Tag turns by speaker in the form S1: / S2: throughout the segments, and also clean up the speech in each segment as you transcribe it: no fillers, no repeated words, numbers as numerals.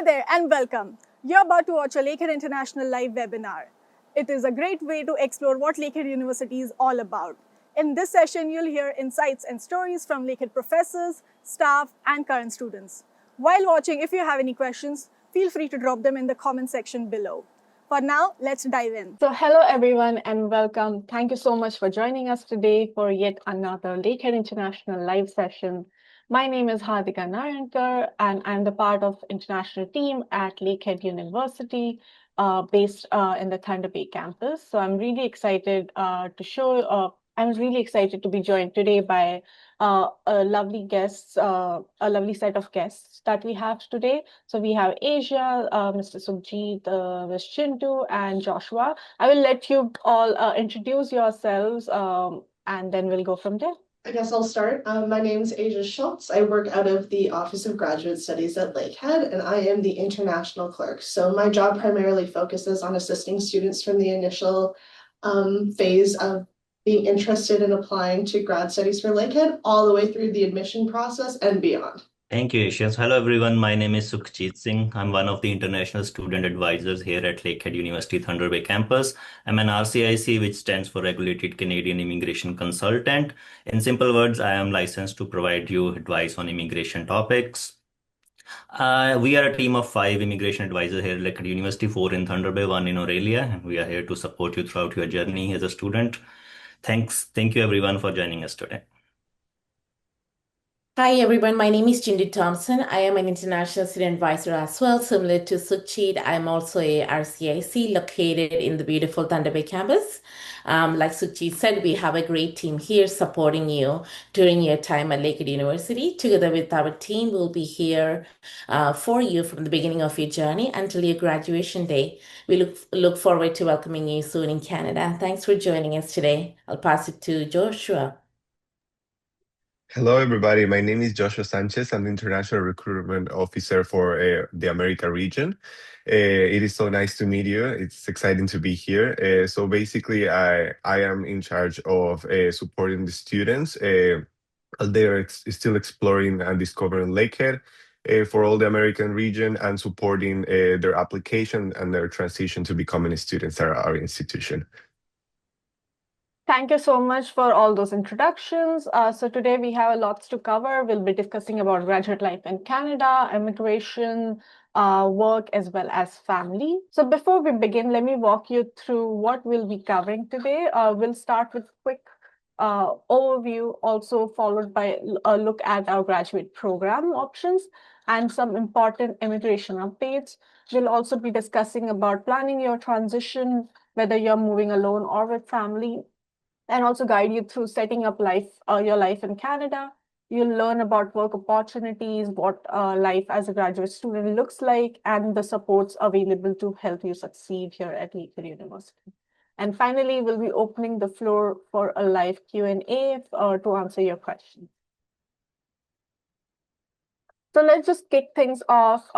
S1: Hi there and welcome. You're about to watch a Lakehead International live webinar. It is a great way to explore what Lakehead University is all about. In this session, you'll hear insights and stories from Lakehead professors, staff, and current students. While watching, if you have any questions, feel free to drop them in the comment section below. For now, let's dive in. So hello everyone and welcome. Thank you so much for joining us today for yet another Lakehead International live session. My name is Hardika Narayankar and I'm the part of international team at Lakehead University based in the Thunder Bay campus. So I'm really excited I'm really excited to be joined today by a lovely set of guests that we have today. So we have Asia, Mr. Sukhjeet, Ms. Chintu, and Joshua. I will let you all introduce yourselves and then we'll go from there.
S2: I guess I'll start. My name is Asia Schultz. I work out of the Office of Graduate Studies at Lakehead, and I am the international clerk. So my job primarily focuses on assisting students from the initial phase of being interested in applying to grad studies for Lakehead all the way through the admission process and beyond.
S3: Thank you, Asians. Hello, everyone. My name is Sukhjeet Singh. I'm one of the international student advisors here at Lakehead University Thunder Bay campus. I'm an RCIC, which stands for Regulated Canadian Immigration Consultant. In simple words, I am licensed to provide you advice on immigration topics. We are a team of 5 immigration advisors here at Lakehead University, 4 in Thunder Bay, 1 in Aurelia, and we are here to support you throughout your journey as a student. Thank you, everyone, for joining us today.
S4: Hi everyone, my name is Chintu Thompson. I am an international student advisor as well, similar to Sukhjeet. I'm also a RCIC located in the beautiful Thunder Bay campus. Like Sukhjeet said, we have a great team here supporting you during your time at Lakehead University. Together with our team, we'll be here for you from the beginning of your journey until your graduation day. We look forward to welcoming you soon in Canada. Thanks for joining us today. I'll pass it to Joshua.
S5: Hello, everybody. My name is Joshua Sanchez. I'm the International Recruitment Officer for the America region. It is so nice to meet you. It's exciting to be here. So basically, I am in charge of supporting the students. They're still exploring and discovering Lakehead for all the American region and supporting their application and their transition to becoming students at our institution.
S1: Thank you so much for all those introductions. So today we have a lot to cover. We'll be discussing about graduate life in Canada, immigration, work, as well as family. So before we begin, let me walk you through what we'll be covering today. We'll start with a quick overview, also followed by a look at our graduate program options and some important immigration updates. We'll also be discussing about planning your transition, whether you're moving alone or with family, and also guide you through setting up your life in Canada. You'll learn about work opportunities, what life as a graduate student looks like, and the supports available to help you succeed here at Lakehead University. And finally, we'll be opening the floor for a live Q&A to answer your questions. So let's just kick things off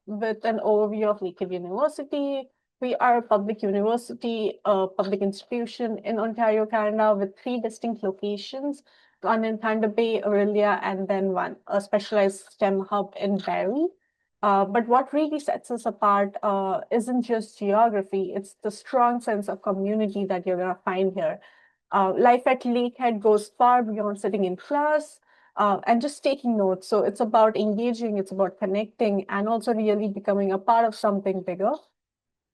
S1: with an overview of Lakehead University. We are a public university, a public institution in Ontario, Canada, with 3 distinct locations, one in Thunder Bay, Aurelia, and then a specialized STEM hub in Barrie. But what really sets us apart isn't just geography, it's the strong sense of community that you're going to find here. Life at Lakehead goes far beyond sitting in class and just taking notes. So it's about engaging, it's about connecting, and also really becoming a part of something bigger,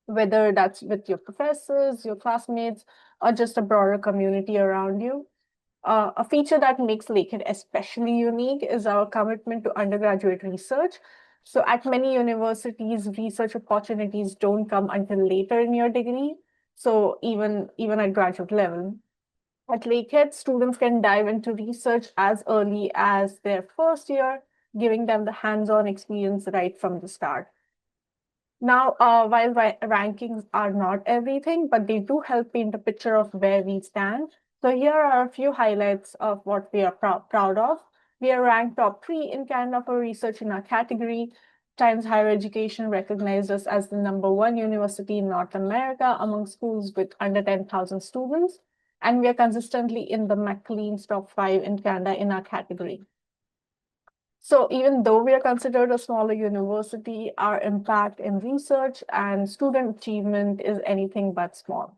S1: whether that's with your professors, your classmates, or just a broader community around you. A feature that makes Lakehead especially unique is our commitment to undergraduate research. So at many universities, research opportunities don't come until later in your degree, so even at graduate level. At Lakehead, students can dive into research as early as their first year, giving them the hands-on experience right from the start. Now, while rankings are not everything, but they do help paint a picture of where we stand. So here are a few highlights of what we are proud of. We are ranked top 3 in Canada for research in our category. Times Higher Education recognized us as the #1 university in North America among schools with under 10,000 students. And we are consistently in the Maclean's top 5 in Canada in our category. So even though we are considered a smaller university, our impact in research and student achievement is anything but small.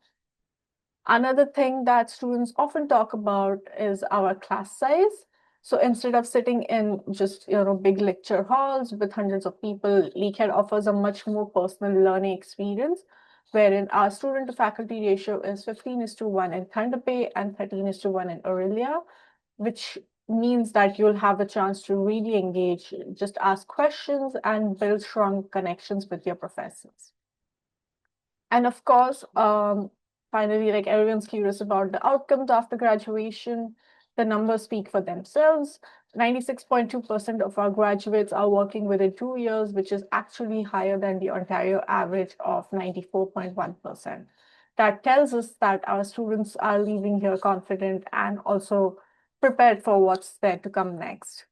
S1: Another thing that students often talk about is our class size. So instead of sitting in just big lecture halls with hundreds of people, Lakehead offers a much more personal learning experience, wherein our student to faculty ratio is 15:1 in Thunder Bay and 13:1 in Aurelia, which means that you'll have the chance to really engage, just ask questions, and build strong connections with your professors. And of course, finally, like everyone's curious about the outcomes after graduation. The numbers speak for themselves. 96.2% of our graduates are working within 2 years, which is actually higher than the Ontario average of 94.1%. That tells us that our students are leaving here confident and also prepared for what's there to come next.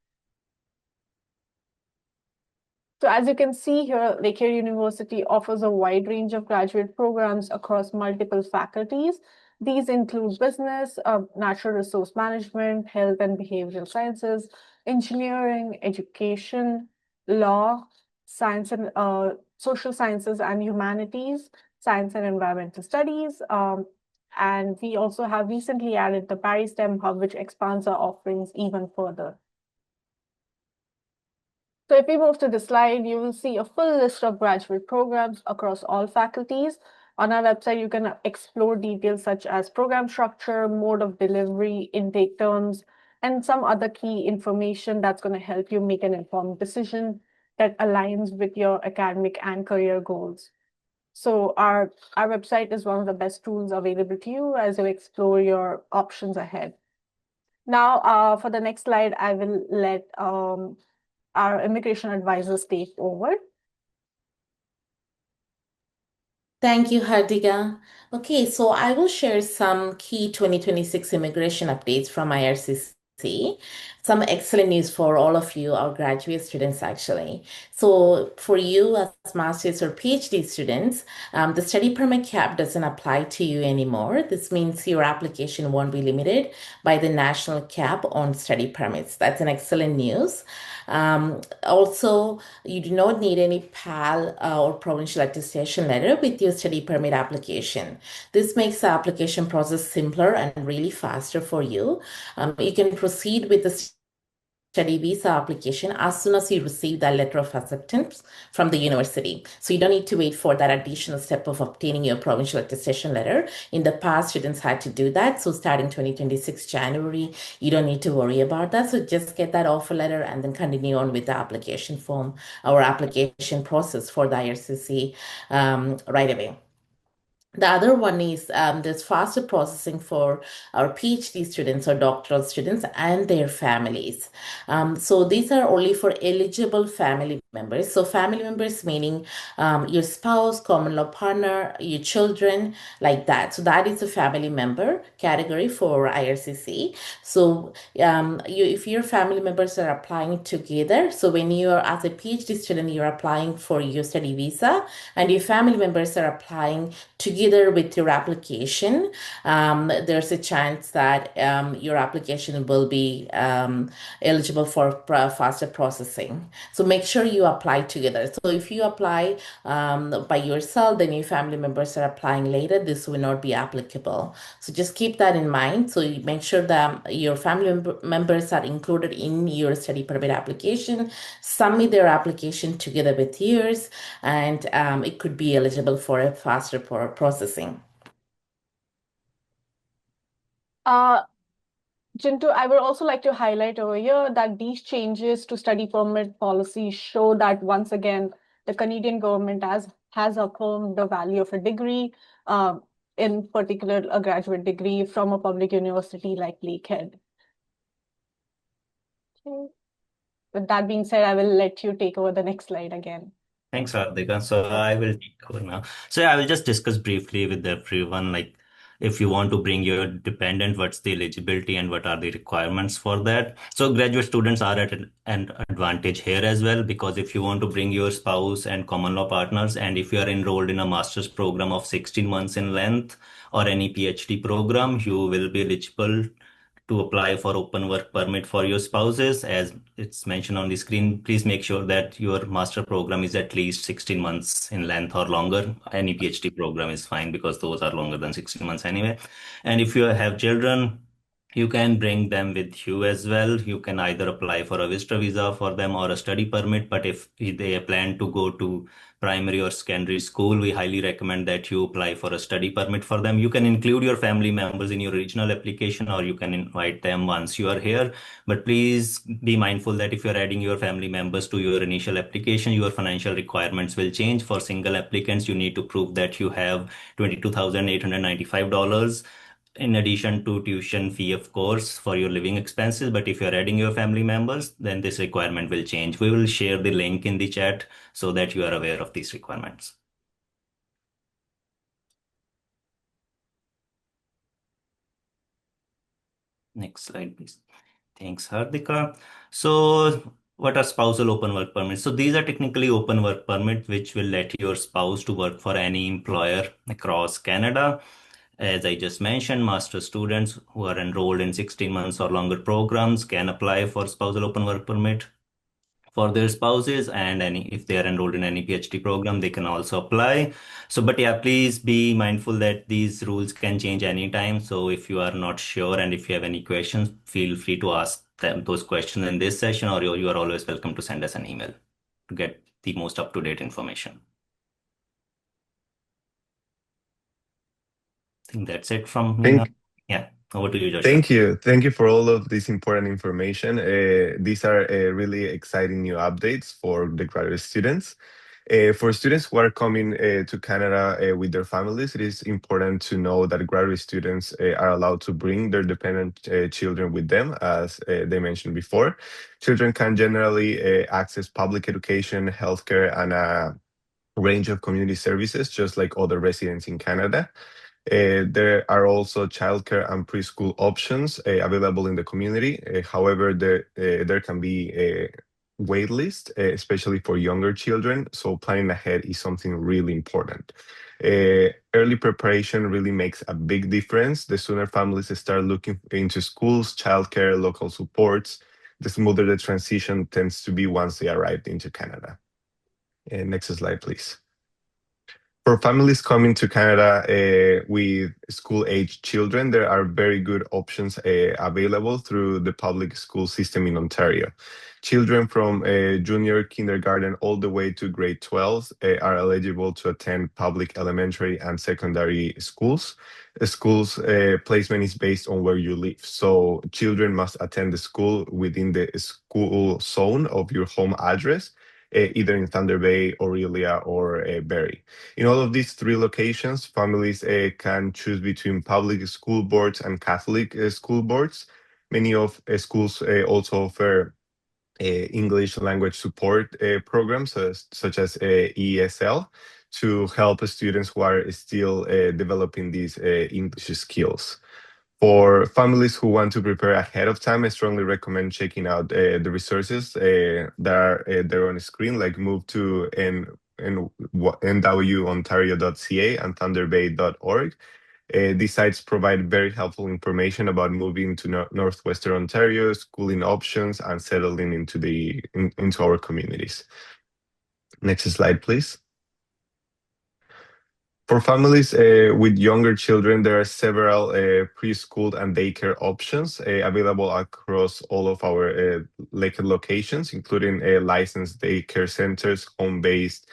S1: So as you can see here, Lakehead University offers a wide range of graduate programs across multiple faculties. These include business, natural resource management, health and behavioral sciences, engineering, education, law, science and social sciences and humanities, science and environmental studies. And we also have recently added the Paris STEM Hub, which expands our offerings even further. So if we move to the slide, you will see a full list of graduate programs across all faculties. On our website, you can explore details such as program structure, mode of delivery, intake terms, and some other key information that's going to help you make an informed decision that aligns with your academic and career goals. So our website is one of the best tools available to you as you explore your options ahead. Now, for the next slide, I will let our immigration advisors take over.
S4: Thank you, Hardiga. Okay, so I will share some key 2026 immigration updates from IRCC. Some excellent news for all of you, our graduate students, actually. So for you as master's or PhD students, the study permit cap doesn't apply to you anymore. This means your application won't be limited by the national cap on study permits. That's an excellent news. Also, you do not need any PAL or provincial attestation letter with your study permit application. This makes the application process simpler and really faster for you. You can proceed with the study visa application as soon as you receive that letter of acceptance from the university. So you don't need to wait for that additional step of obtaining your provincial attestation letter. In the past, students had to do that. So starting 2026 January, you don't need to worry about that. So just get that offer letter and then continue on with the application form or application process for the IRCC right away. The other one is there's faster processing for our PhD students or doctoral students and their families. So these are only for eligible family members. So family members meaning your spouse, common law partner, your children, like that. So that is a family member category for IRCC. So if your family members are applying together, so when you're as a PhD student, you're applying for your study visa and your family members are applying together with your application, there's a chance that your application will be eligible for faster processing. So make sure you apply together. So if you apply by yourself, then your family members are applying later, this will not be applicable. So just keep that in mind. So you make sure that your family members are included in your study permit application, submit their application together with yours, and it could be eligible for a faster processing.
S1: Jintu, I would also like to highlight over here that these changes to study permit policy show that once again, the Canadian government has affirmed the value of a degree, in particular a graduate degree from a public university like Lakehead. Okay. With that being said, I will let you take over the next slide again.
S3: Thanks, Radhika. So I will take over now. So I will just discuss briefly with everyone, like if you want to bring your dependent, what's the eligibility and what are the requirements for that. So graduate students are at an advantage here as well, because if you want to bring your spouse and common law partners, and if you are enrolled in a master's program of 16 months in length or any PhD program, you will be eligible to apply for open work permit for your spouses. As it's mentioned on the screen, please make sure that your master program is at least 16 months in length or longer. Any PhD program is fine because those are longer than 16 months anyway. And if you have children, you can bring them with you as well. You can either apply for a visitor visa for them or a study permit. But if they plan to go to primary or secondary school, we highly recommend that you apply for a study permit for them. You can include your family members in your original application, or you can invite them once you are here. But please be mindful that if you're adding your family members to your initial application, your financial requirements will change. For single applicants, you need to prove that you have $22,895 in addition to tuition fee, of course, for your living expenses. But if you're adding your family members, then this requirement will change. We will share the link in the chat so that you are aware of these requirements. Next slide, please. Thanks, Hardika. So what are spousal open work permits? So these are technically open work permit, which will let your spouse to work for any employer across Canada. As I just mentioned, master students who are enrolled in 16 months or longer programs can apply for spousal open work permit for their spouses, and any if they are enrolled in any PhD program, they can also apply. So, but yeah, please be mindful that these rules can change anytime. So if you are not sure and if you have any questions, feel free to ask them those questions in this session, or you are always welcome to send us an email to get the most up-to-date information. I think that's it from me now. Yeah, over to you, Joshua.
S5: Thank you. Thank you for all of this important information. These are really exciting new updates for the graduate students. For students who are coming to Canada with their families, it is important to know that graduate students are allowed to bring their dependent children with them, as they mentioned before. Children can generally access public education, healthcare, and a range of community services, just like other residents in Canada. There are also childcare and preschool options available in the community. However, there can be a wait list, especially for younger children. So planning ahead is something really important. Early preparation really makes a big difference. The sooner families start looking into schools, childcare, local supports, the smoother the transition tends to be once they arrive into Canada. Next slide, please. For families coming to Canada with school-age children, there are very good options available through the public school system in Ontario. Children from junior kindergarten all the way to grade 12 are eligible to attend public elementary and secondary schools. The school's placement is based on where you live. So children must attend the school within the school zone of your home address, either in Thunder Bay, Aurelia, or Barrie. In all of these three locations, families can choose between public school boards and Catholic school boards. Many of schools also offer English language support programs, such as ESL, to help students who are still developing these English skills. For families who want to prepare ahead of time, I strongly recommend checking out the resources that are there on the screen, like move to nwontario.ca and thunderbay.org. These sites provide very helpful information about moving to Northwestern Ontario, schooling options, and settling into our communities. Next slide, please. For families with younger children, there are several preschool and daycare options available across all of our Lakehead locations, including licensed daycare centers, home-based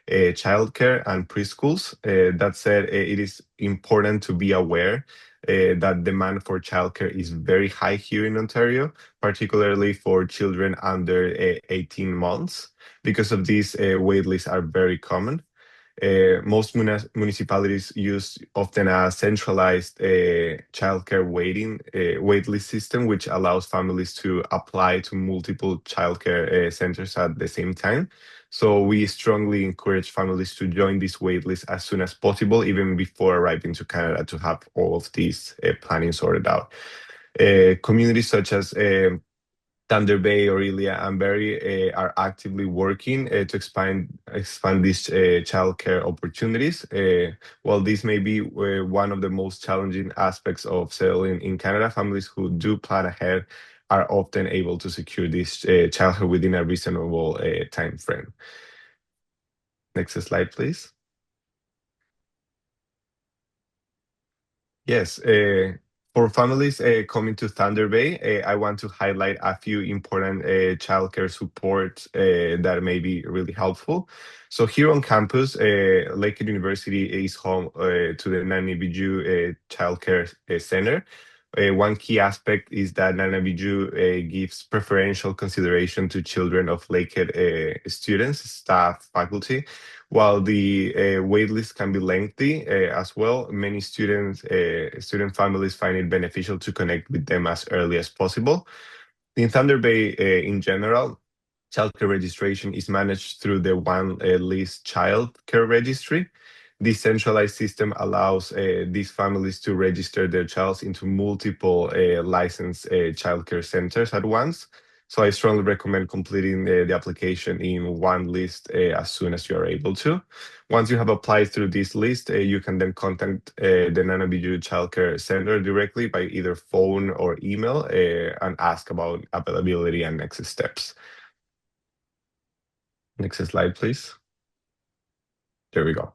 S5: childcare, and preschools. That said, it is important to be aware that demand for childcare is very high here in Ontario, particularly for children under 18 months. Because of this, wait lists are very common. Most municipalities use often a centralized childcare waitlist system, which allows families to apply to multiple childcare centers at the same time. So we strongly encourage families to join this waitlist as soon as possible, even before arriving to Canada, to have all of these planning sorted out. Communities such as Thunder Bay, Aurelia, and Berry are actively working to expand these childcare opportunities. While this may be one of the most challenging aspects of settling in Canada, families who do plan ahead are often able to secure this childcare within a reasonable time frame. Next slide, please. Yes, for families coming to Thunder Bay, I want to highlight a few important childcare supports that may be really helpful. So here on campus, Lakehead University is home to the Nana Bijou Childcare Center. One key aspect is that Nana Bijou gives preferential consideration to children of Lakehead students, staff, faculty. While the waitlist can be lengthy as well, many student families find it beneficial to connect with them as early as possible. In Thunder Bay, in general, childcare registration is managed through the One List Child Care Registry. This centralized system allows these families to register their child into multiple licensed childcare centers at once. So I strongly recommend completing the application in One List as soon as you are able to. Once you have applied through this list, you can then contact the Nana Bijou Childcare Center directly by either phone or email and ask about availability and next steps. Next slide, please. There we go.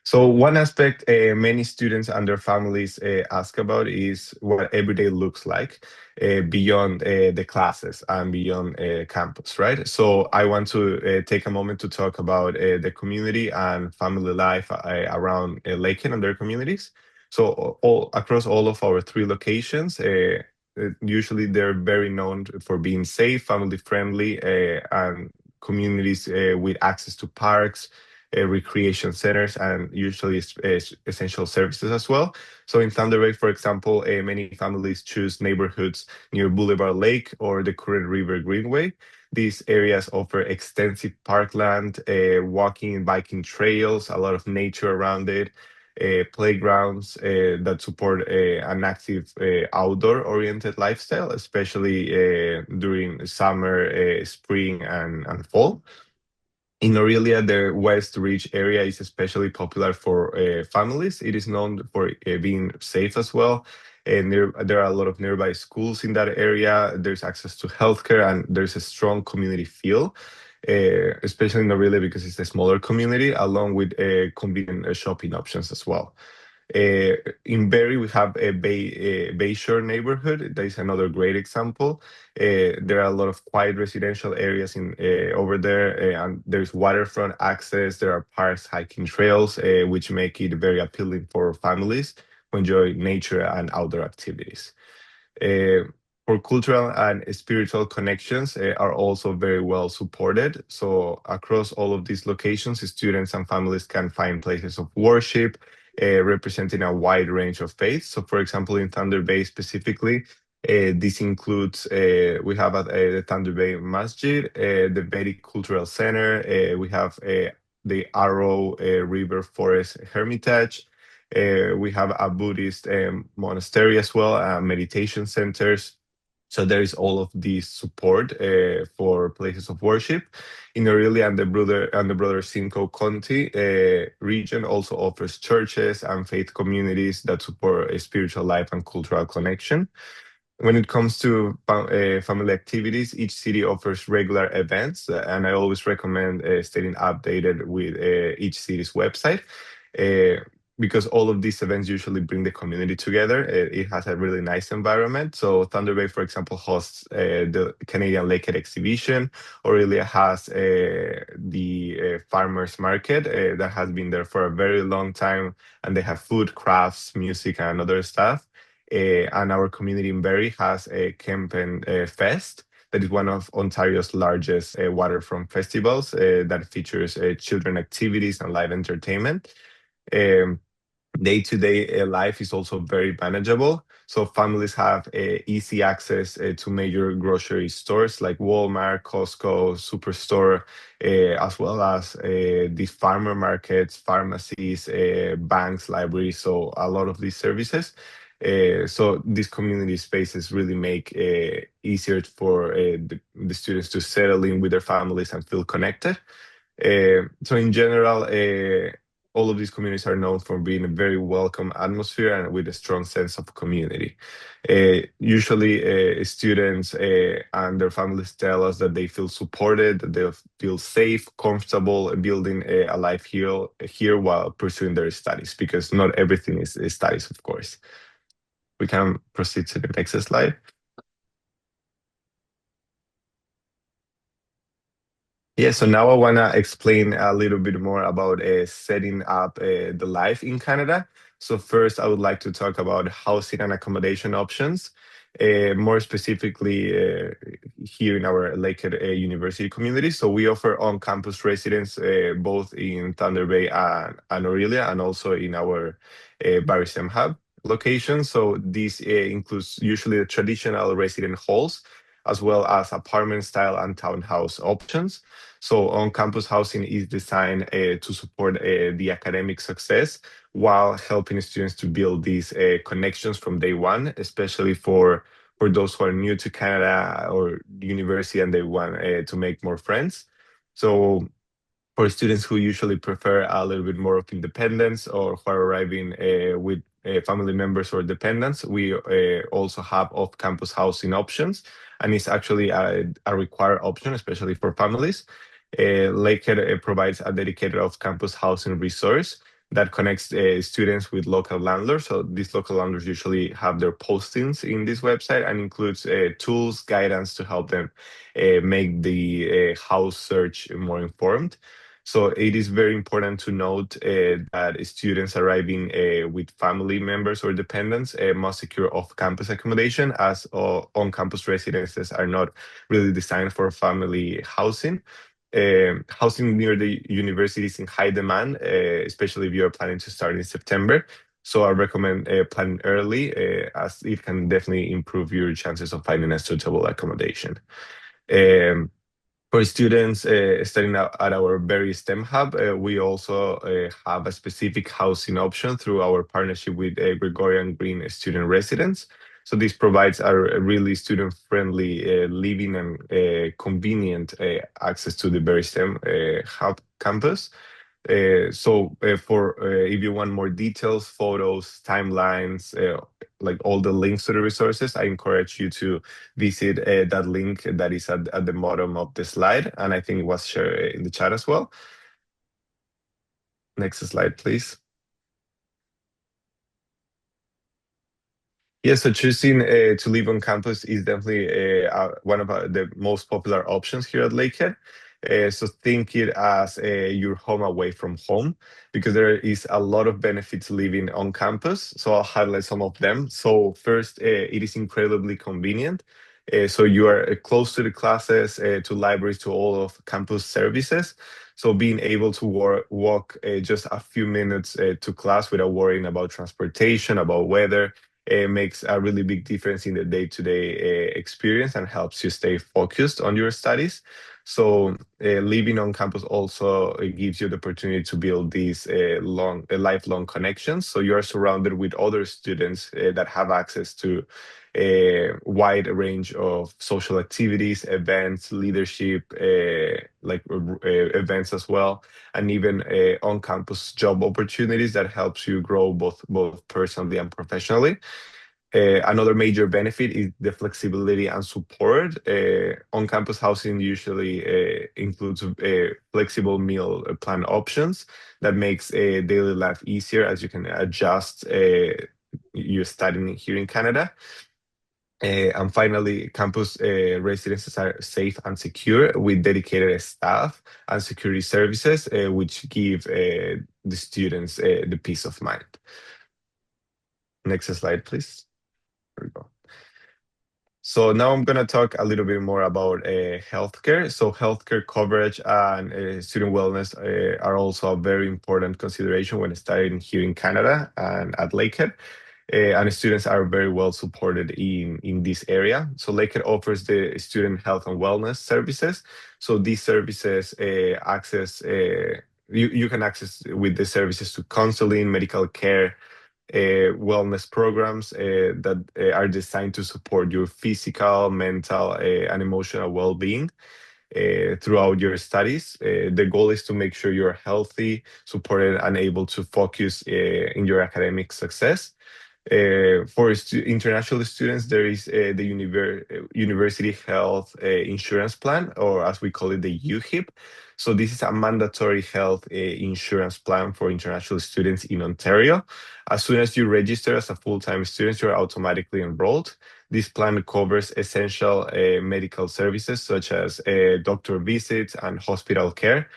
S5: So one aspect many students and their families ask about is what everyday looks like beyond the classes and beyond campus, right? So I want to take a moment to talk about the community and family life around Lakehead and their communities. So across all of our 3 locations, usually they're very known for being safe, family friendly, and communities with access to parks, recreation centers, and usually essential services as well. So in Thunder Bay, for example, many families choose neighborhoods near Boulevard Lake or the Current River Greenway. These areas offer extensive parkland, walking and biking trails, a lot of nature around it, playgrounds that support an active outdoor-oriented lifestyle, especially during summer, spring, and fall. In Aurelia, the West Ridge area is especially popular for families. It is known for being safe as well. And there are a lot of nearby schools in that area. There's access to healthcare, and there's a strong community feel, especially in Aurelia because it's a smaller community, along with convenient shopping options as well. In Barrie, we have a Bayshore neighborhood. That is another great example. There are a lot of quiet residential areas in over there, and there's waterfront access. There are parks, hiking trails, which make it very appealing for families who enjoy nature and outdoor activities. For cultural and spiritual connections are also very well supported. So across all of these locations, students and families can find places of worship, representing a wide range of faiths. So for example, in Thunder Bay specifically, this includes, we have at the Thunder Bay Masjid, the Vedic Cultural Center, we have the Arrow River Forest Hermitage, we have a Buddhist monastery as well, meditation centers. So there is all of this support for places of worship. In Aurelia and the broader Simcoe County region also offers churches and faith communities that support a spiritual life and cultural connection. When it comes to family activities, each city offers regular events, and I always recommend staying updated with each city's website. Uh, because all of these events usually bring the community together. It has a really nice environment. So Thunder Bay, for example, hosts the Canadian Lakehead exhibition. Aurelia has the farmers market that has been there for a very long time, and they have food, crafts, music, and other stuff. And our community in Barrie has a Kempen Fest that is one of Ontario's largest waterfront festivals that features children activities and live entertainment. Um, Day-to-day life is also very manageable. So families have easy access to major grocery stores like Walmart, Costco, Superstore, as well as these farmer markets, pharmacies, banks, libraries. So a lot of these services. So these community spaces really make easier for the students to settle in with their families and feel connected. So in general, all of these communities are known for being a very welcome atmosphere and with a strong sense of community. Usually, students and their families tell us that they feel supported, that they feel safe, comfortable building a life here while pursuing their studies, because not everything is studies, of course. We can proceed to the next slide. Yeah, so now I want to explain a little bit more about setting up the life in Canada. So first, I would like to talk about housing and accommodation options, more specifically here in our Lakehead University community. So we offer on-campus residence both in Thunder Bay and Aurelia, and also in our Barrie STEM Hub location. So this includes usually the traditional resident halls, as well as apartment style and townhouse options. So on-campus housing is designed to support the academic success while helping students to build these connections from day one, especially for those who are new to Canada or university and they want to make more friends. So for students who usually prefer a little bit more of independence or who are arriving with family members or dependents, we also have off-campus housing options, and it's actually a required option, especially for families. Lakehead provides a dedicated off-campus housing resource that connects students with local landlords. So these local landlords usually have their postings in this website and includes tools, guidance to help them make the house search more informed. So it is very important to note that students arriving with family members or dependents must secure off-campus accommodation, as on-campus residences are not really designed for family housing. Housing near the university is in high demand, especially if you're planning to start in September. So I recommend planning early, as it can definitely improve your chances of finding a suitable accommodation. Um, for students studying at our Barrie STEM Hub, we also have a specific housing option through our partnership with Gregorian Green Student Residence. So this provides a really student-friendly living and convenient access to the Barrie STEM Hub campus. For if you want more details, photos, timelines, like all the links to the resources, I encourage you to visit that link that is at the bottom of the slide, and I think it was shared in the chat as well. Next slide, please. Yeah, so choosing to live on campus is definitely one of the most popular options here at Lakehead. So think it as your home away from home, because there is a lot of benefits living on campus. So I'll highlight some of them. So first, it is incredibly convenient. So you are close to the classes, to libraries, to all of campus services. So being able to walk just a few minutes to class without worrying about transportation, about weather, makes a really big difference in the day-to-day experience and helps you stay focused on your studies. So living on campus also gives you the opportunity to build these lifelong connections. So you are surrounded with other students that have access to a wide range of social activities, events, leadership, events as well, and even on-campus job opportunities that helps you grow both personally and professionally. Another major benefit is the flexibility and support. On-campus housing usually includes flexible meal plan options that makes daily life easier, as you can adjust your studying here in Canada. And finally, campus residences are safe and secure with dedicated staff and security services, which give the students the peace of mind. Next slide, please. There we go. So now I'm going to talk a little bit more about healthcare. So healthcare coverage and student wellness are also a very important consideration when studying here in Canada and at Lakehead. And students are very well supported in this area. So Lakehead offers the student health and wellness services. So these services you can access with the services to counseling, medical care, wellness programs that are designed to support your physical, mental, and emotional well-being throughout your studies. The goal is to make sure you're healthy, supported, and able to focus in your academic success. For international students, there is the University Health Insurance Plan, or as we call it, the UHIP. So this is a mandatory health insurance plan for international students in Ontario. As soon as you register as a full-time student, you're automatically enrolled. This plan covers essential medical services such as doctor visits and hospital care,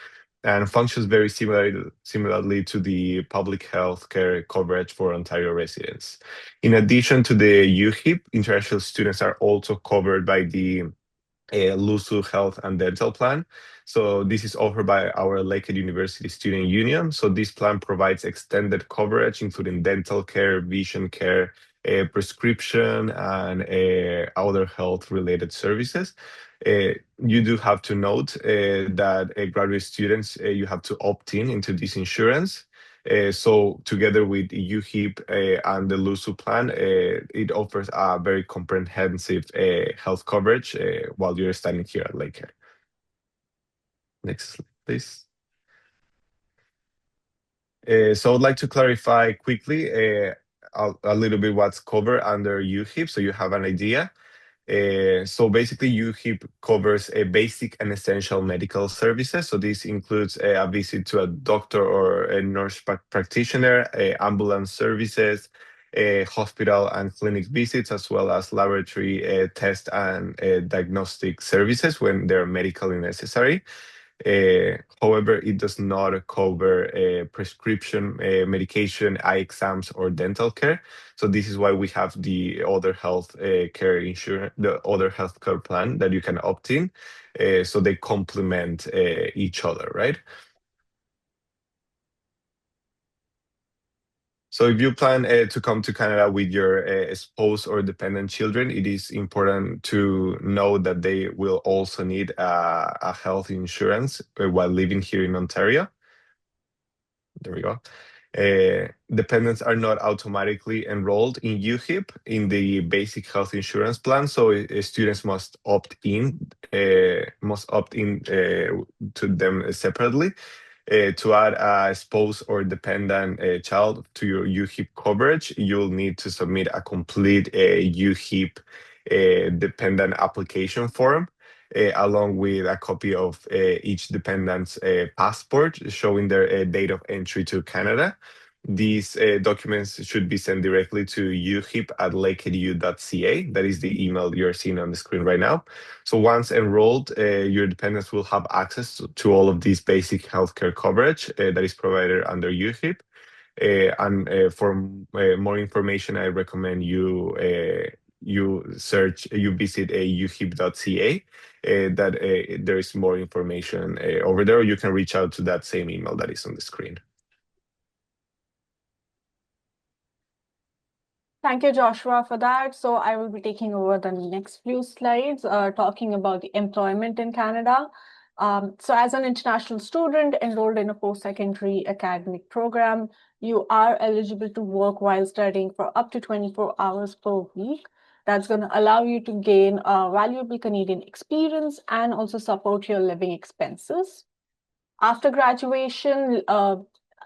S5: and functions very similarly to the public health care coverage for Ontario residents. In addition to the UHIP, international students are also covered by the LUSU Health and Dental Plan. So this is offered by our Lakehead University Student Union. So this plan provides extended coverage, including dental care, vision care, prescription, and other health-related services. You do have to note that graduate students, you have to opt in into this insurance. So together with UHIP and the LUSU plan, it offers a very comprehensive health coverage while you're studying here at Lakehead. Next slide, please. So I'd like to clarify quickly a little bit what's covered under UHIP, so you have an idea. So basically, UHIP covers a basic and essential medical services. So this includes a visit to a doctor or a nurse practitioner, ambulance services, hospital and clinic visits, as well as laboratory test and diagnostic services when they're medically necessary. However, it does not cover prescription medication, eye exams, or dental care. So this is why we have the other health care insurance, the other health care plan that you can opt in. So they complement each other, right? So if you plan to come to Canada with your spouse or dependent children, it is important to know that they will also need a health insurance while living here in Ontario. There we go. Dependents are not automatically enrolled in UHIP in the basic health insurance plan, so students must opt in to them separately. To add a spouse or dependent child to your UHIP coverage, you'll need to submit a complete UHIP dependent application form, along with a copy of each dependent's passport showing their date of entry to Canada. These documents should be sent directly to uhip@lakeheadu.ca. That is the email you're seeing on the screen right now. So once enrolled, your dependents will have access to all of these basic healthcare coverage that is provided under UHIP. For more information, I recommend you visit uhip.ca. That there is more information over there. You can reach out to that same email that is on the screen.
S1: Thank you, Joshua, for that. So I will be taking over the next few slides, talking about the employment in Canada. So as an international student enrolled in a post-secondary academic program, you are eligible to work while studying for up to 24 hours per week. That's going to allow you to gain valuable Canadian experience and also support your living expenses. After graduation,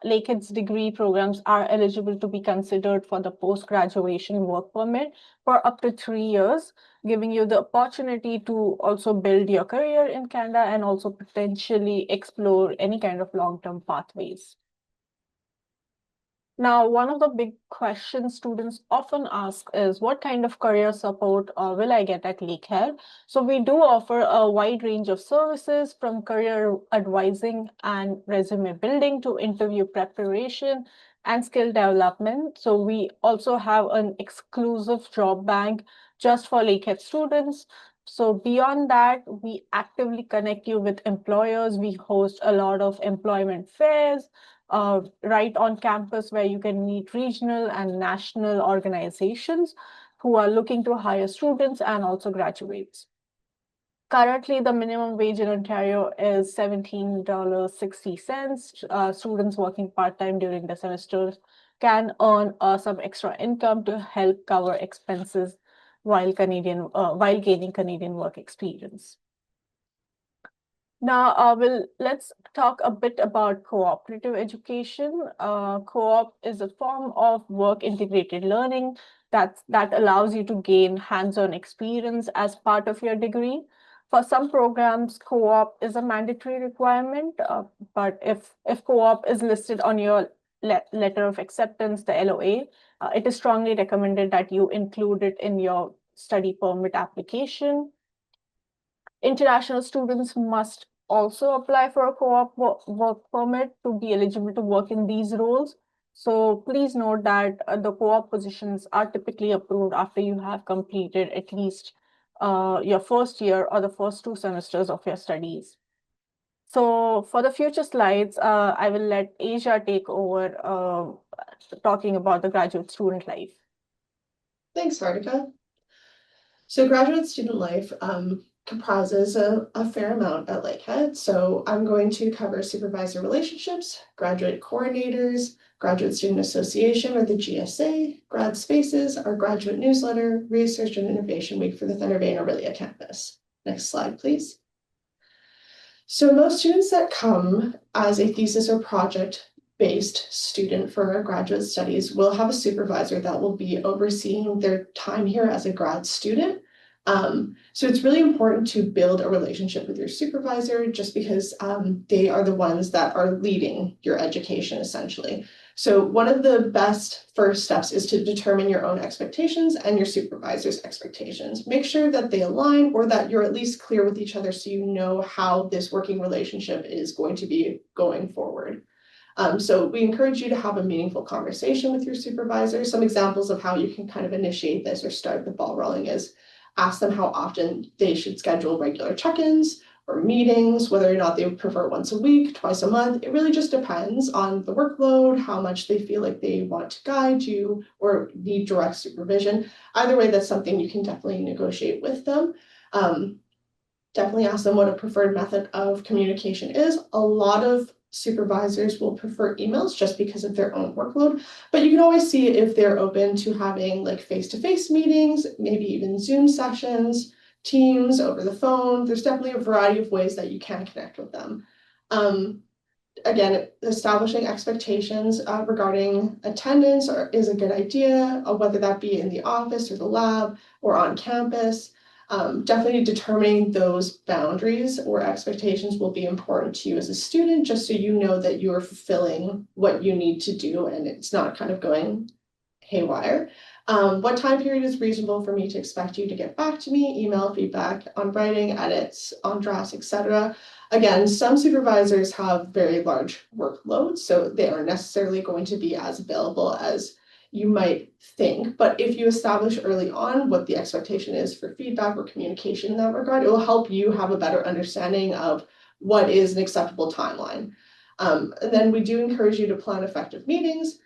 S1: Lakehead's degree programs are eligible to be considered for the post-graduation work permit for up to 3 years, giving you the opportunity to also build your career in Canada and also potentially explore any kind of long-term pathways. Now, one of the big questions students often ask is, what kind of career support will I get at Lakehead? So we do offer a wide range of services, from career advising and resume building to interview preparation and skill development. So we also have an exclusive job bank just for Lakehead students. So beyond that, we actively connect you with employers. We host a lot of employment fairs right on campus, where you can meet regional and national organizations who are looking to hire students and also graduates. Currently, the minimum wage in Ontario is $17.60. Students working part-time during the semester can earn some extra income to help cover expenses while gaining Canadian work experience. Now, let's talk a bit about cooperative education. Co-op is a form of work integrated learning that allows you to gain hands-on experience as part of your degree. For some programs, co-op is a mandatory requirement, but if co-op is listed on your letter of acceptance, the LOA, it is strongly recommended that you include it in your study permit application. International students must also apply for a co-op work permit to be eligible to work in these roles. So please note that the co-op positions are typically approved after you have completed at least your first year or the first 2 semesters of your studies. So for the future slides, I will let Asia take over talking about the graduate student life.
S2: Thanks, Hartika. So graduate student life comprises a fair amount at Lakehead. So I'm going to cover supervisor relationships, graduate coordinators, graduate student association or the GSA, grad spaces, our graduate newsletter, research and innovation week for the Thunder Bay and Aurelia campus. Next slide, please. So most students that come as a thesis or project-based student for our graduate studies will have a supervisor that will be overseeing their time here as a grad student. So it's really important to build a relationship with your supervisor just because they are the ones that are leading your education essentially. So one of the best first steps is to determine your own expectations and your supervisor's expectations. Make sure that they align or that you're at least clear with each other so you know how this working relationship is going to be going forward. So we encourage you to have a meaningful conversation with your supervisor. Some examples of how you can kind of initiate this or start the ball rolling is ask them how often they should schedule regular check-ins or meetings, whether or not they would prefer once a week, twice a month. It really just depends on the workload, how much they feel like they want to guide you or need direct supervision. Either way, that's something you can definitely negotiate with them. Definitely ask them what a preferred method of communication is. A lot of supervisors will prefer emails just because of their own workload, but you can always see if they're open to having like face-to-face meetings, maybe even Zoom sessions, Teams, over the phone. There's definitely a variety of ways that you can connect with them. Again, establishing expectations regarding attendance is a good idea, whether that be in the office or the lab or on campus. Definitely determining those boundaries or expectations will be important to you as a student, just so you know that you're fulfilling what you need to do and it's not kind of going haywire. What time period is reasonable for me to expect you to get back to me? Email, feedback on writing, edits, on drafts, etc. Again, some supervisors have very large workloads, so they aren't necessarily going to be as available as you might think, but if you establish early on what the expectation is for feedback or communication in that regard, it will help you have a better understanding of what is an acceptable timeline. And then we do encourage you to plan effective meetings.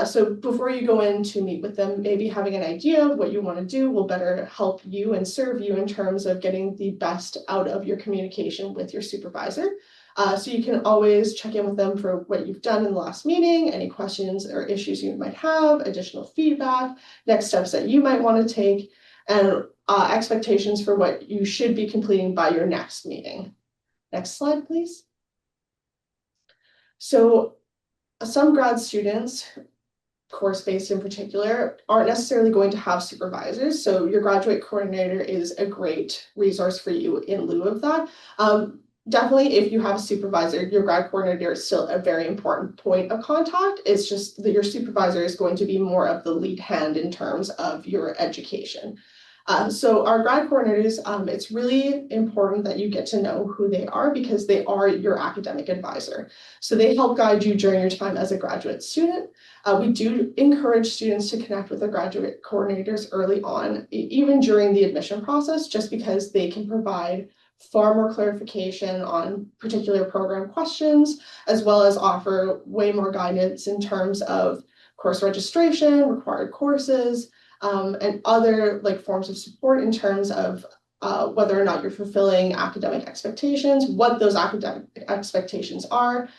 S2: So before you go in to meet with them, maybe having an idea of what you want to do will better help you and serve you in terms of getting the best out of your communication with your supervisor. So you can always check in with them for what you've done in the last meeting, any questions or issues you might have, additional feedback, next steps that you might want to take, and expectations for what you should be completing by your next meeting. Next slide, please. So some grad students, course-based in particular, aren't necessarily going to have supervisors. So your graduate coordinator is a great resource for you in lieu of that. Definitely, if you have a supervisor, your grad coordinator is still a very important point of contact. It's just that your supervisor is going to be more of the lead hand in terms of your education. So our grad coordinators, it's really important that you get to know who they are because they are your academic advisor. So they help guide you during your time as a graduate student. We do encourage students to connect with their graduate coordinators early on, even during the admission process, just because they can provide far more clarification on particular program questions, as well as offer way more guidance in terms of course registration, required courses, and other like forms of support in terms of whether or not you're fulfilling academic expectations, what those academic expectations are.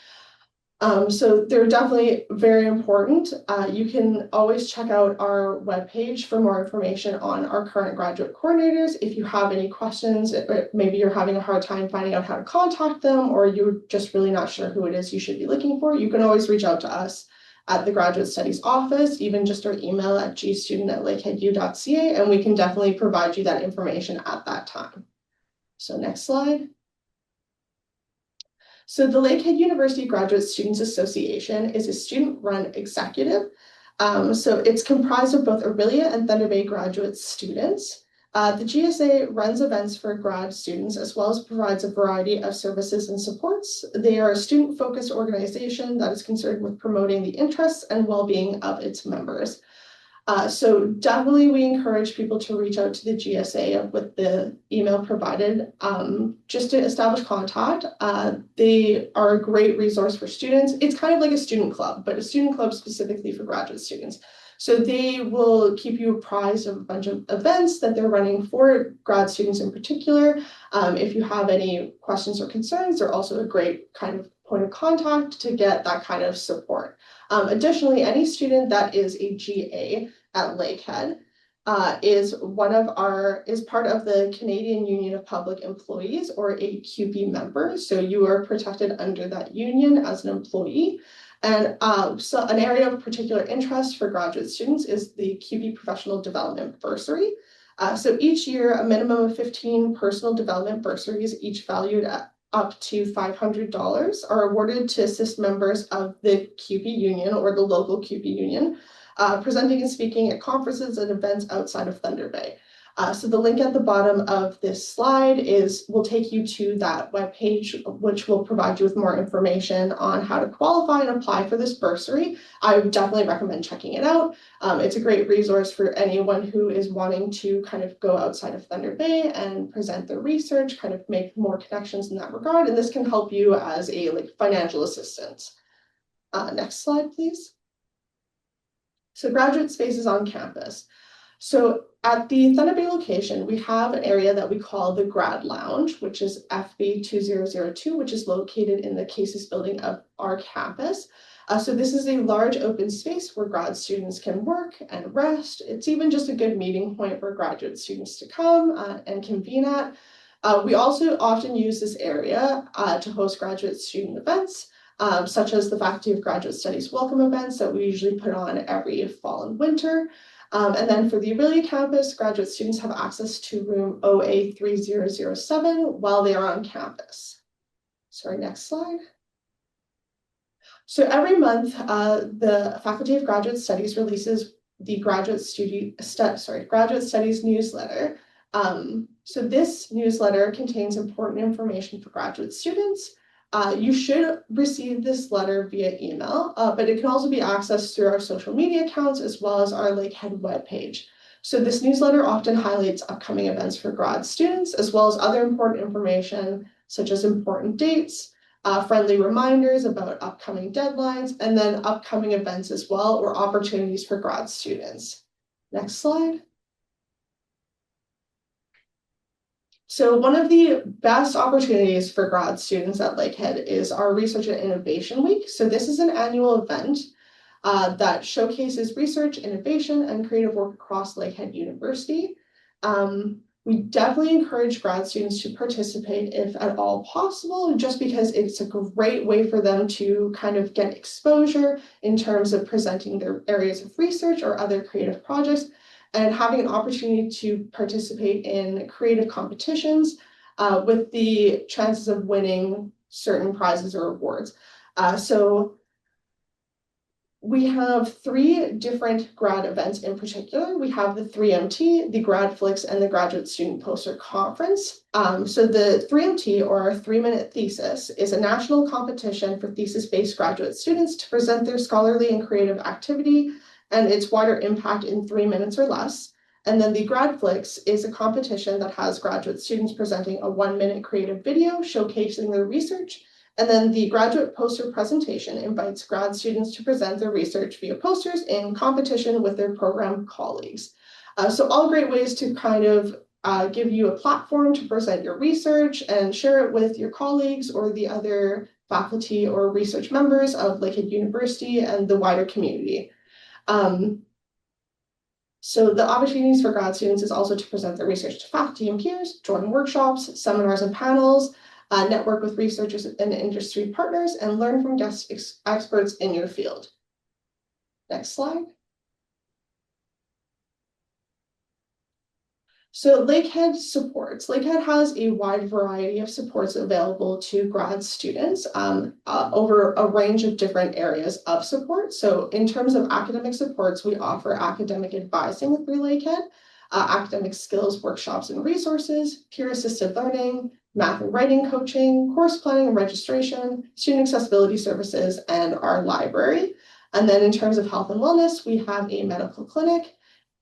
S2: So they're definitely very important. You can always check out our webpage for more information on our current graduate coordinators. If you have any questions, maybe you're having a hard time finding out how to contact them, or you're just really not sure who it is you should be looking for, you can always reach out to us at the Graduate Studies Office, even just our email at gstudent@lakeheadu.ca, and we can definitely provide you that information at that time. So next slide. So the Lakehead University Graduate Students Association is a student-run executive. So it's comprised of both Orillia and Thunder Bay graduate students. The GSA runs events for grad students as well as provides a variety of services and supports. They are a student-focused organization that is concerned with promoting the interests and well-being of its members. So definitely we encourage people to reach out to the GSA with the email provided just to establish contact. They are a great resource for students. It's kind of like a student club, but a student club specifically for graduate students. So they will keep you apprised of a bunch of events that they're running for grad students in particular. If you have any questions or concerns, they're also a great kind of point of contact to get that kind of support. Additionally, any student that is a GA at Lakehead is part of the Canadian Union of Public Employees, or a QP member. So you are protected under that union as an employee. And so an area of particular interest for graduate students is the QP Professional Development Bursary. So each year, a minimum of 15 personal development bursaries, each valued at up to $500, are awarded to assist members of the QP union or the local QP union, presenting and speaking at conferences and events outside of Thunder Bay. So the link at the bottom of this slide will take you to that webpage, which will provide you with more information on how to qualify and apply for this bursary. I would definitely recommend checking it out. It's a great resource for anyone who is wanting to kind of go outside of Thunder Bay and present their research, kind of make more connections in that regard. And this can help you as a financial assistance. Next slide, please. So graduate spaces on campus. So at the Thunder Bay location, we have an area that we call the Grad Lounge, which is FB 2002, which is located in the Cases building of our campus. So this is a large open space where grad students can work and rest. It's even just a good meeting point for graduate students to come and convene at. We also often use this area to host graduate student events, such as the Faculty of Graduate Studies welcome events that we usually put on every fall and winter. And then for the Orillia campus, graduate students have access to room OA 3007 while they are on campus. Sorry, next slide. So every month, the Faculty of Graduate Studies releases the Graduate Studies newsletter. So this newsletter contains important information for graduate students. You should receive this letter via email, but it can also be accessed through our social media accounts as well as our Lakehead webpage. So this newsletter often highlights upcoming events for grad students, as well as other important information, such as important dates, friendly reminders about upcoming deadlines, and then upcoming events as well, or opportunities for grad students. Next slide. So one of the best opportunities for grad students at Lakehead is our Research and Innovation Week. So this is an annual event that showcases research, innovation, and creative work across Lakehead University. We definitely encourage grad students to participate if at all possible, just because it's a great way for them to kind of get exposure in terms of presenting their areas of research or other creative projects, and having an opportunity to participate in creative competitions with the chances of winning certain prizes or awards. So we have 3 different grad events in particular. We have the 3MT, the GradFlix, and the Graduate Student Poster Conference. So the 3MT, or our 3-minute thesis, is a national competition for thesis-based graduate students to present their scholarly and creative activity and its wider impact in 3 minutes or less. And then the GradFlix is a competition that has graduate students presenting a 1-minute creative video showcasing their research. And then the graduate poster presentation invites grad students to present their research via posters in competition with their program colleagues. So all great ways to kind of give you a platform to present your research and share it with your colleagues or the other faculty or research members of Lakehead University and the wider community. So the opportunities for grad students is also to present their research to faculty and peers, join workshops, seminars and panels, network with researchers and industry partners, and learn from guest experts in your field. Next slide. So Lakehead supports. Lakehead has a wide variety of supports available to grad students over a range of different areas of support. So in terms of academic supports, we offer academic advising through Lakehead, academic skills workshops and resources, peer-assisted learning, math and writing coaching, course planning and registration, student accessibility services, and our library. And then in terms of health and wellness, we have a medical clinic,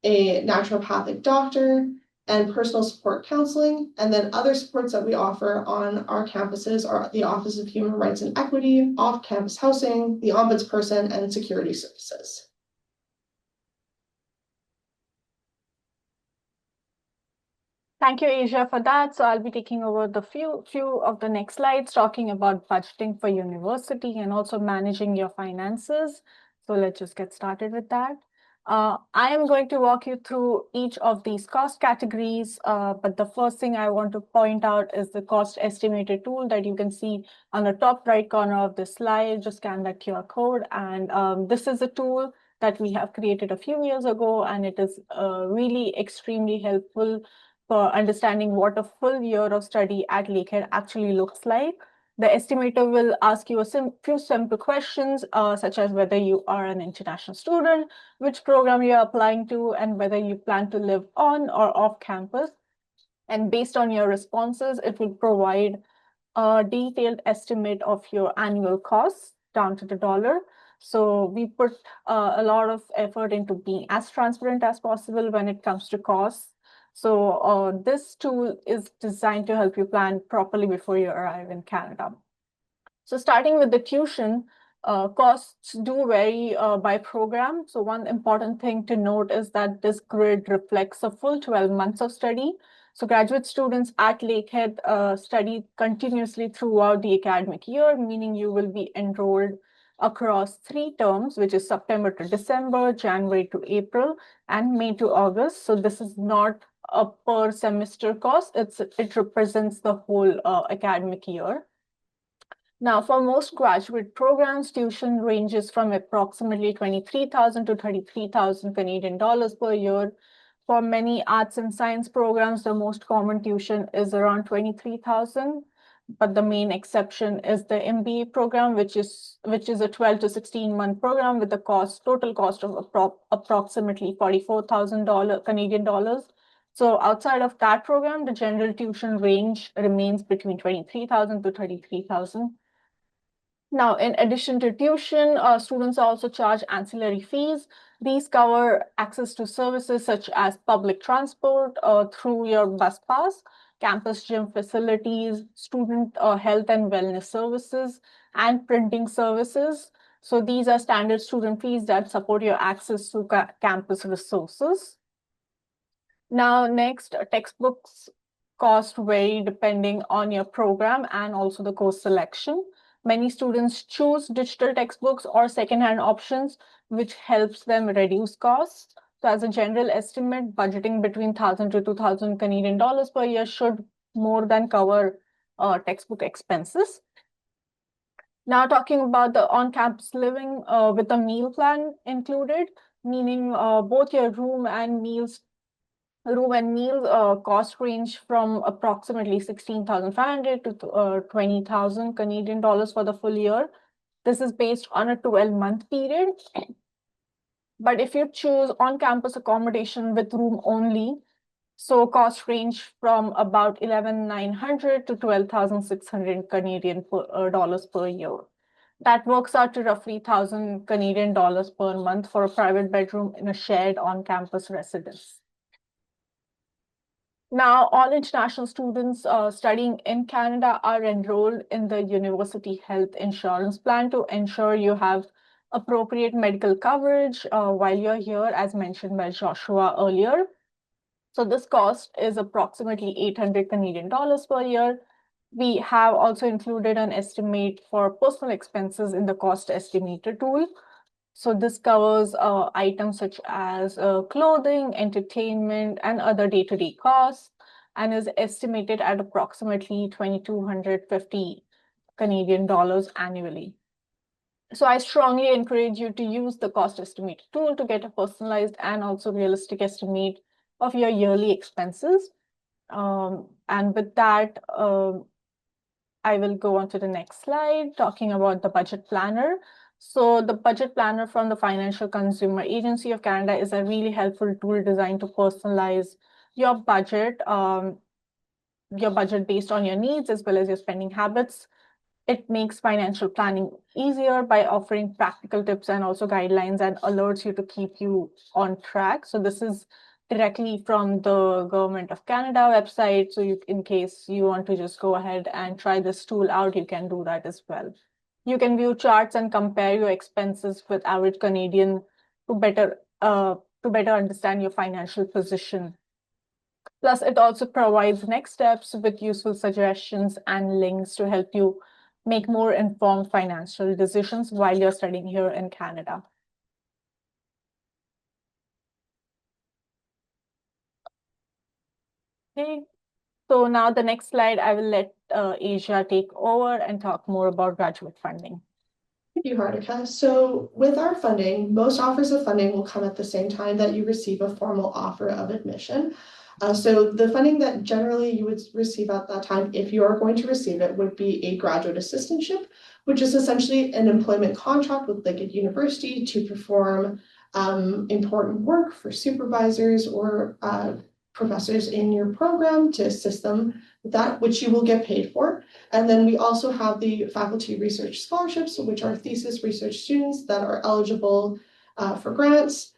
S2: a naturopathic doctor, and personal support counseling. And then other supports that we offer on our campuses are the Office of Human Rights and Equity, off-campus housing, the ombudsperson, and security services.
S1: Thank you, Asia, for that. So I'll be taking over the few of the next slides, talking about budgeting for university and also managing your finances. So let's just get started with that. I am going to walk you through each of these cost categories, but the first thing I want to point out is the cost estimator tool that you can see on the top right corner of the slide. Just scan that QR code, and this is a tool that we have created a few years ago, and it is really extremely helpful for understanding what a full year of study at Lakehead actually looks like. The estimator will ask you a few simple questions, such as whether you are an international student, which program you're applying to, and whether you plan to live on or off campus. And based on your responses, it will provide a detailed estimate of your annual costs down to the dollar. So we put a lot of effort into being as transparent as possible when it comes to costs. So this tool is designed to help you plan properly before you arrive in Canada. So starting with the tuition, costs do vary by program. So one important thing to note is that this grid reflects a full 12 months of study. So graduate students at Lakehead study continuously throughout the academic year, meaning you will be enrolled across 3 terms, which is September to December, January to April, and May to August. So this is not a per semester cost. It represents the whole academic year. Now, for most graduate programs, tuition ranges from approximately 23,000 to 33,000 Canadian dollars per year. For many arts and science programs, the most common tuition is around 23,000. But the main exception is the MBA program, which is a 12 to 16-month program with a total cost of approximately 44,000 Canadian dollars. So outside of that program, the general tuition range remains between 23,000 to 33,000. Now, in addition to tuition, students also charge ancillary fees. These cover access to services such as public transport through your bus pass, campus gym facilities, student health and wellness services, and printing services. So these are standard student fees that support your access to campus resources. Now, next, textbooks cost vary depending on your program and also the course selection. Many students choose digital textbooks or secondhand options, which helps them reduce costs. So as a general estimate, budgeting between 1,000 to 2,000 Canadian dollars per year should more than cover textbook expenses. Now talking about the on-campus living with a meal plan included, meaning both your room and meals cost range from approximately 16,500 to 20,000 Canadian dollars for the full year. This is based on a 12-month period. But if you choose on-campus accommodation with room only, so costs range from about 11,900 to 12,600 Canadian dollars per year. That works out to roughly 1,000 Canadian dollars per month for a private bedroom in a shared on-campus residence. Now, all international students studying in Canada are enrolled in the University Health Insurance Plan to ensure you have appropriate medical coverage while you're here, as mentioned by Joshua earlier. So this cost is approximately 800 Canadian dollars per year. We have also included an estimate for personal expenses in the cost estimator tool. So this covers items such as clothing, entertainment, and other day-to-day costs, and is estimated at approximately 2,250 Canadian dollars annually. So I strongly encourage you to use the cost estimator tool to get a personalized and also realistic estimate of your yearly expenses. And with that, I will go on to the next slide, talking about the budget planner. So the budget planner from the Financial Consumer Agency of Canada is a really helpful tool designed to personalize your budget based on your needs as well as your spending habits. It makes financial planning easier by offering practical tips and also guidelines and alerts you to keep you on track. So this is directly from the Government of Canada website. So in case you want to just go ahead and try this tool out, you can do that as well. You can view charts and compare your expenses with average Canadian to better understand your financial position. Plus, it also provides next steps with useful suggestions and links to help you make more informed financial decisions while you're studying here in Canada. Okay, so now the next slide, I will let Asia take over and talk more about graduate funding.
S2: Thank you, Hartika. So with our funding, most offers of funding will come at the same time that you receive a formal offer of admission. So the funding that generally you would receive at that time, if you are going to receive it, would be a graduate assistantship, which is essentially an employment contract with Lakehead University to perform important work for supervisors or professors in your program to assist them with that, which you will get paid for. And then we also have the faculty research scholarships, which are thesis research students that are eligible for grants,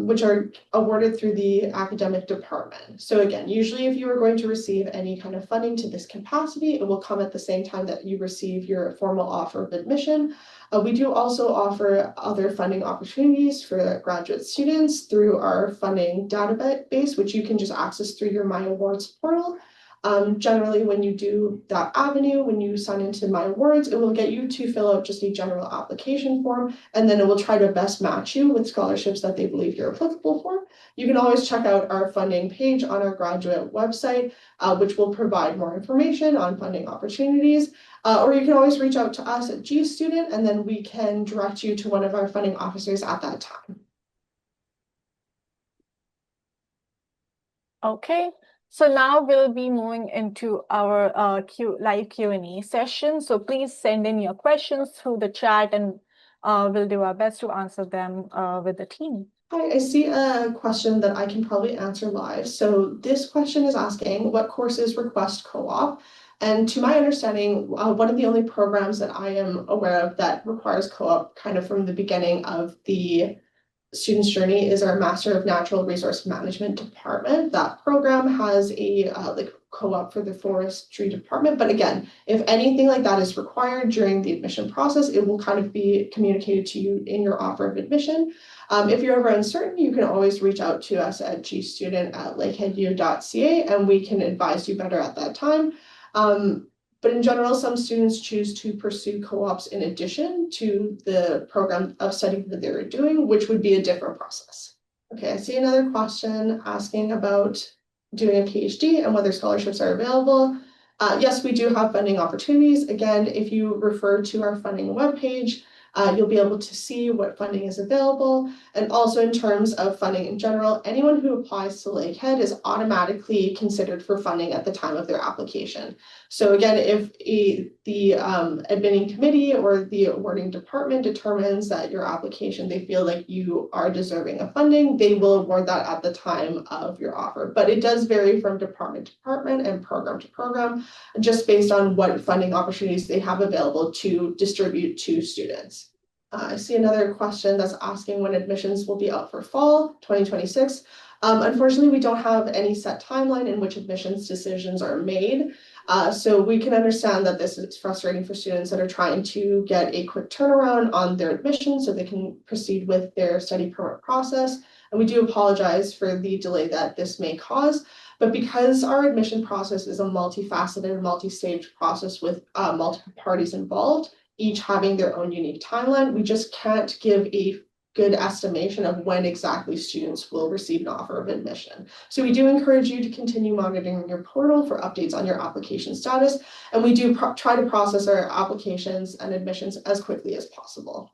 S2: which are awarded through the academic department. So again, usually if you are going to receive any kind of funding to this capacity, it will come at the same time that you receive your formal offer of admission. We do also offer other funding opportunities for graduate students through our funding database, which you can just access through your My Awards portal. Generally, when you do that avenue, when you sign into My Awards, it will get you to fill out just a general application form, and then it will try to best match you with scholarships that they believe you're applicable for. You can always check out our funding page on our graduate website, which will provide more information on funding opportunities. Or you can always reach out to us at G Student, and then we can direct you to one of our funding officers at that time.
S1: Okay, so now we'll be moving into our live Q&A session. So please send in your questions through the chat, and we'll do our best to answer them with the team.
S2: Hi, I see a question that I can probably answer live. So this question is asking, what courses request co-op? And to my understanding, one of the only programs that I am aware of that requires co-op kind of from the beginning of the student's journey is our Master of Natural Resource Management department. That program has a co-op for the forestry department. But again, if anything like that is required during the admission process, it will kind of be communicated to you in your offer of admission. If you're ever uncertain, you can always reach out to us at gstudent@lakeheadu.ca, and we can advise you better at that time. But in general, some students choose to pursue co-ops in addition to the program of study that they're doing, which would be a different process. Okay, I see another question asking about doing a PhD and whether scholarships are available. Yes, we do have funding opportunities. Again, if you refer to our funding webpage, you'll be able to see what funding is available. And also in terms of funding in general, anyone who applies to Lakehead is automatically considered for funding at the time of their application. So again, if the admitting committee or the awarding department determines that your application, they feel like you are deserving of funding, they will award that at the time of your offer. But it does vary from department to department and program to program, just based on what funding opportunities they have available to distribute to students. I see another question that's asking when admissions will be out for fall 2026. Unfortunately, we don't have any set timeline in which admissions decisions are made. So we can understand that this is frustrating for students that are trying to get a quick turnaround on their admission so they can proceed with their study permit process. And we do apologize for the delay that this may cause. But because our admission process is a multifaceted, multi-stage process with multiple parties involved, each having their own unique timeline, we just can't give a good estimation of when exactly students will receive an offer of admission. So we do encourage you to continue monitoring your portal for updates on your application status, and we do try to process our applications and admissions as quickly as possible.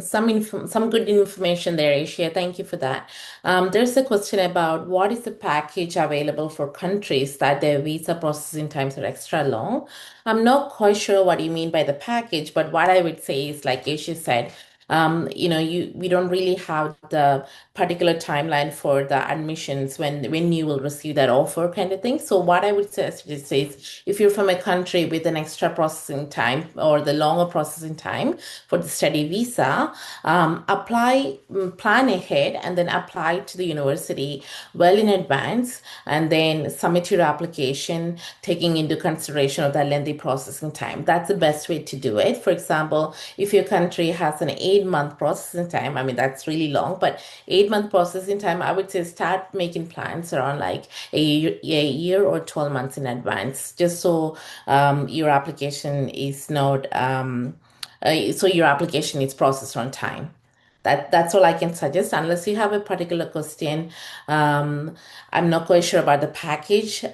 S4: Some good information there, Asia. Thank you for that. There's a question about what is the package available for countries that their visa processing times are extra long. I'm not quite sure what you mean by the package, but what I would say is, like Asia said, we don't really have the particular timeline for the admissions when you will receive that offer kind of thing. So what I would suggest is if you're from a country with an extra processing time or the longer processing time for the study visa, plan ahead and then apply to the university well in advance and then submit your application taking into consideration of that lengthy processing time. That's the best way to do it. For example, if your country has an 8-month processing time, I mean, that's really long, but 8-month processing time, I would say start making plans around like a year or 12 months in advance, just so your application is not so your application is processed on time. That's all I can suggest, unless you have a particular question. I'm not quite sure about the package.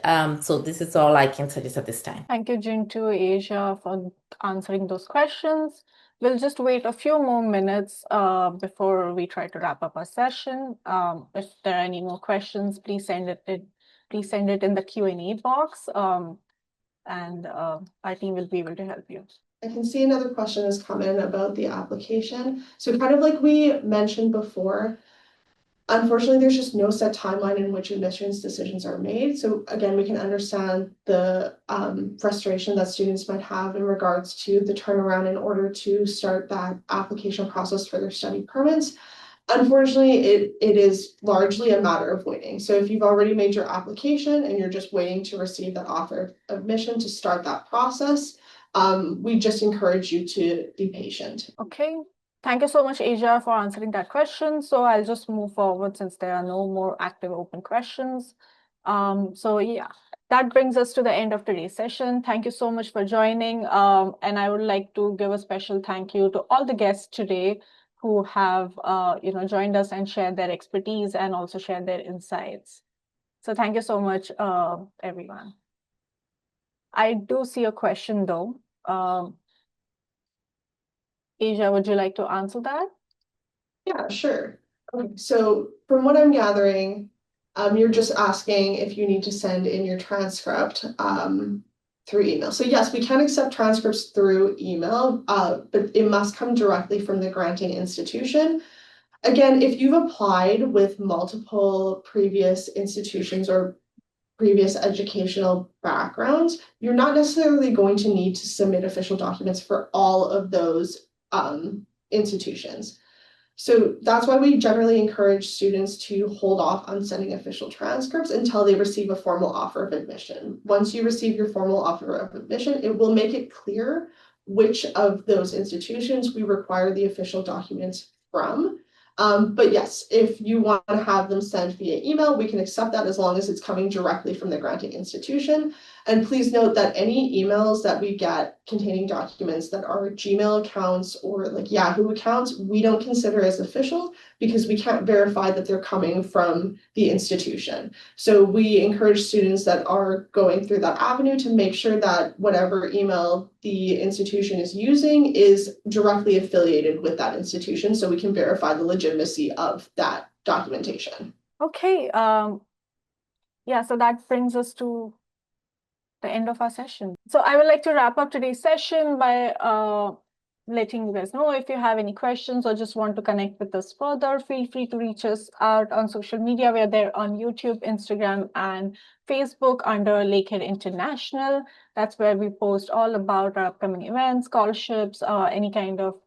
S4: So this is all I can suggest at this time.
S1: Thank you, Jintu, Asia, for answering those questions. We'll just wait a few more minutes before we try to wrap up our session. If there are any more questions, please send it in the Q&A box, and our team will be able to help you.
S2: I can see another question has come in about the application. So kind of like we mentioned before, unfortunately, there's just no set timeline in which admissions decisions are made. So again, we can understand the frustration that students might have in regards to the turnaround in order to start that application process for their study permits. Unfortunately, it is largely a matter of waiting. So if you've already made your application and you're just waiting to receive that offer of admission to start that process, we just encourage you to be patient.
S1: Okay. Thank you so much, Asia, for answering that question. So I'll just move forward since there are no more active open questions. So yeah, that brings us to the end of today's session. Thank you so much for joining. And I would like to give a special thank you to all the guests today who have joined us and shared their expertise and also shared their insights. So thank you so much, everyone. I do see a question though. Asia, would you like to answer that?
S2: Yeah, sure. Okay, so from what I'm gathering, you're just asking if you need to send in your transcript through email. So yes, we can accept transcripts through email, but it must come directly from the granting institution. Again, if you've applied with multiple previous institutions or previous educational backgrounds, you're not necessarily going to need to submit official documents for all of those institutions. So that's why we generally encourage students to hold off on sending official transcripts until they receive a formal offer of admission. Once you receive your formal offer of admission, it will make it clear which of those institutions we require the official documents from. But yes, if you want to have them sent via email, we can accept that as long as it's coming directly from the granting institution. And please note that any emails that we get containing documents that are Gmail accounts or like Yahoo accounts, we don't consider as official because we can't verify that they're coming from the institution. So we encourage students that are going through that avenue to make sure that whatever email the institution is using is directly affiliated with that institution so we can verify the legitimacy of that documentation.
S1: Okay. Yeah, so that brings us to the end of our session. So I would like to wrap up today's session by letting you guys know if you have any questions or just want to connect with us further, feel free to reach us out on social media. We're there on YouTube, Instagram, and Facebook under Lakehead International. That's where we post all about our upcoming events, scholarships, any kind of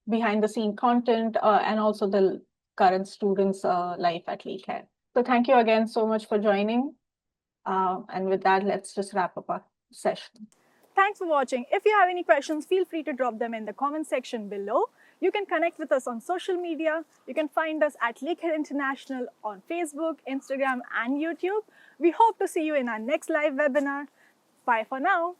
S1: behind the scene content, and also the current students' life at Lakehead. So thank you again so much for joining. And with that, let's just wrap up our session.
S6: Thanks for watching. If you have any questions, feel free to drop them in the comment section below. You can connect with us on social media. You can find us at Lakehead International on Facebook, Instagram, and YouTube. We hope to see you in our next live webinar. Bye for now.